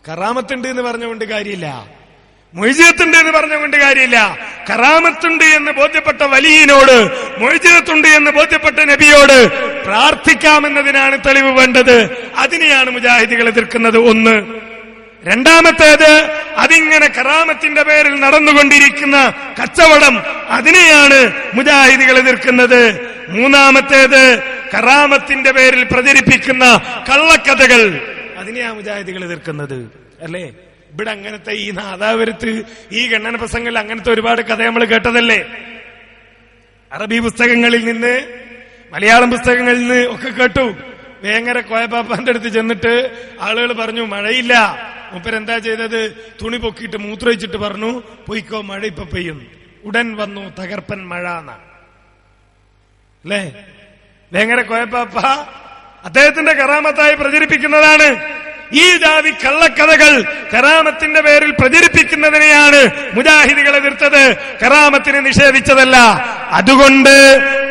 കറാമത്തുണ്ട് എന്ന് പറഞ്ഞുകൊണ്ട് കാര്യമില്ല, മുഅ്ജിസത്തുണ്ട് എന്ന് പറഞ്ഞുകൊണ്ട് കാര്യമില്ല. കറാമത്തുണ്ട് എന്ന് ബോധ്യപ്പെട്ട വലിയനോട്, മുഅ്ജിസത്തുണ്ട് എന്ന് ബോധ്യപ്പെട്ട നബിയോട് പ്രാർത്ഥിക്കാമെന്നതിനാണ് തെളിവ് വേണ്ടത്. അതിനെയാണ് മുജാഹിദികൾ എതിർക്കുന്നത്. ഒന്ന്. രണ്ടാമത്തേത്, അതിങ്ങനെ കറാമത്തിന്റെ പേരിൽ നടന്നുകൊണ്ടിരിക്കുന്ന കച്ചവടം, അതിനെയാണ് മുജാഹിദികൾ എതിർക്കുന്നത്. മൂന്നാമത്തേത്, കറാമത്തിന്റെ പേരിൽ പ്രചരിപ്പിക്കുന്ന കള്ളക്കഥകൾ, അതിനെയാണ് മുജാഹിദികൾ എതിർക്കുന്നത്. അല്ലേ? ഇവിടെ അങ്ങനത്തെ ഈ നാദാപുരത്ത് ഈ ഗണ്ണന പ്രസംഗങ്ങളിൽ അങ്ങനത്തെ ഒരുപാട് കഥ നമ്മൾ കേട്ടതല്ലേ? അറബി പുസ്തകങ്ങളിൽ നിന്ന്, മലയാളം പുസ്തകങ്ങളിൽ നിന്ന് ഒക്കെ കേട്ടു. വേങ്ങര കോയപ്പാപ്പാന്റെ അടുത്ത് ചെന്നിട്ട് ആളുകൾ പറഞ്ഞു മഴയില്ല. മൂപ്പരെന്താ ചെയ്തത്? തുണി പൊക്കിയിട്ട് മൂത്രമൊഴിച്ചിട്ട് പറഞ്ഞു, പൊയ്ക്കോ, മഴ ഇപ്പൊ പെയ്യും. ഉടൻ വന്നു തകർപ്പൻ മഴ എന്നാ. അല്ലേ? വേങ്ങര കോയപ്പാപ്പ അദ്ദേഹത്തിന്റെ കറാമത്തായി പ്രചരിപ്പിക്കുന്നതാണ്. ഈ ജാതി കള്ളക്കഥകൾ കറാമത്തിന്റെ പേരിൽ പ്രചരിപ്പിക്കുന്നതിനെയാണ് മുജാഹിദികൾ എതിർത്തത്, കറാമത്തിനെ നിഷേധിച്ചതല്ല. അതുകൊണ്ട്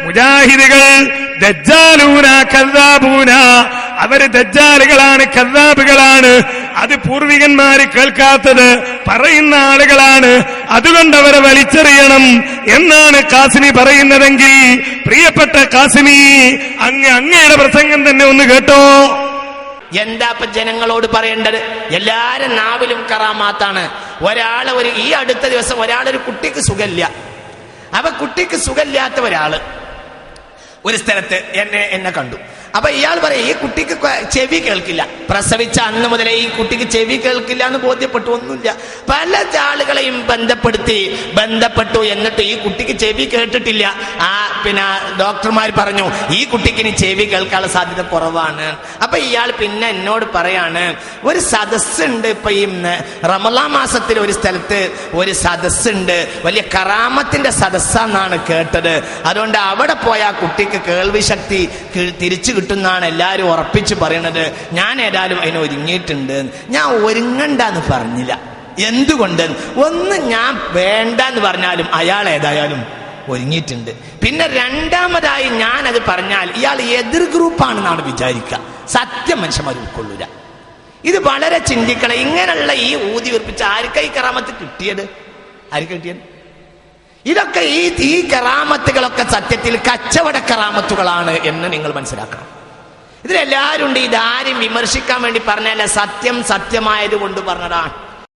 മുജാഹിദികൾ ദജ്ജാലൂന കദ്ദാബൂന, അവര് ദജ്ജാലുകളാണ്, കദ്ദാബുകളാണ്. അത് പൂർവികന്മാര് കേൾക്കാത്തത് പറയുന്ന ആളുകളാണ്. അതുകൊണ്ട് അവരെ വലിച്ചെറിയണം എന്നാണ് കാസിമി പറയുന്നതെങ്കിൽ, പ്രിയപ്പെട്ട കാസിമി, അങ്ങയുടെ പ്രസംഗം തന്നെ ഒന്ന് കേട്ടോ. എന്താ ഇപ്പൊ ജനങ്ങളോട് പറയേണ്ടത്? എല്ലാരും നാവിലും കറാമാത്താണ്. ഈ അടുത്ത ദിവസം ഒരാളൊരു കുട്ടിക്ക് സുഖമില്ല. അപ്പൊ കുട്ടിക്ക് സുഖമില്ലാത്ത ഒരാള് ഒരു സ്ഥലത്ത് എന്നെ കണ്ടു. അപ്പൊ ഇയാൾ പറയാം, ഈ കുട്ടിക്ക് ചെവി കേൾക്കില്ല. പ്രസവിച്ച അന്ന് മുതലേ ഈ കുട്ടിക്ക് ചെവി കേൾക്കില്ല എന്ന് ബോധ്യപ്പെട്ടു. ഒന്നുമില്ല, പല ആളുകളെയും ബന്ധപ്പെട്ടു, എന്നിട്ട് ഈ കുട്ടിക്ക് ചെവി കേട്ടിട്ടില്ല. പിന്നെ ഡോക്ടർമാർ പറഞ്ഞു ഈ കുട്ടിക്ക് ഇനി ചെവി കേൾക്കാനുള്ള സാധ്യത കുറവാണ്. അപ്പൊ ഇയാൾ പിന്നെ എന്നോട് പറയാണ്, ഒരു സദസ്സുണ്ട് ഇപ്പൊ ഈ റമളാൻ മാസത്തിൽ ഒരു സ്ഥലത്ത് ഒരു സദസ്സുണ്ട്, വലിയ കറാമത്തിന്റെ സദസ്സാന്നാണ് കേട്ടത്. അതുകൊണ്ട് അവിടെ പോയ ആ കുട്ടിക്ക് കേൾവി ശക്തി തിരിച്ചു കിട്ടുന്നാണ് എല്ലാരും ഉറപ്പിച്ച് പറയണത്. ഞാൻ ഏതായാലും അതിന് ഒരുങ്ങിയിട്ടുണ്ട്. ഞാൻ ഒരുങ്ങണ്ടെന്ന് പറഞ്ഞില്ല. എന്തുകൊണ്ട്? ഒന്ന്, ഞാൻ വേണ്ടെന്ന് പറഞ്ഞാലും അയാൾ ഏതായാലും ഒരുങ്ങിയിട്ടുണ്ട്. പിന്നെ രണ്ടാമതായി ഞാനത് പറഞ്ഞാൽ ഇയാൾ എതിർ ഗ്രൂപ്പാണെന്നാണ് വിചാരിക്കുക. സത്യം മനുഷ്യന്മാർ ഉൾക്കൊള്ളൂല. ഇത് വളരെ ചിന്തിക്കണം. ഇങ്ങനെയുള്ള ഈ ഊതി ഉറപ്പിച്ച് ആർക്കായി കറാമത്ത് കിട്ടിയത്? ആർക്ക് കിട്ടിയത്? ഇതൊക്കെ ഈ കറാമത്തുകളൊക്കെ സത്യത്തിൽ കച്ചവട കറാമത്തുകളാണ് എന്ന് നിങ്ങൾ മനസ്സിലാക്കണം. ഇതിലെല്ലാവരും ഉണ്ട്. ഇതാരും വിമർശിക്കാൻ വേണ്ടി പറഞ്ഞല്ല, സത്യം സത്യമായത് കൊണ്ട് പറഞ്ഞതാണ്.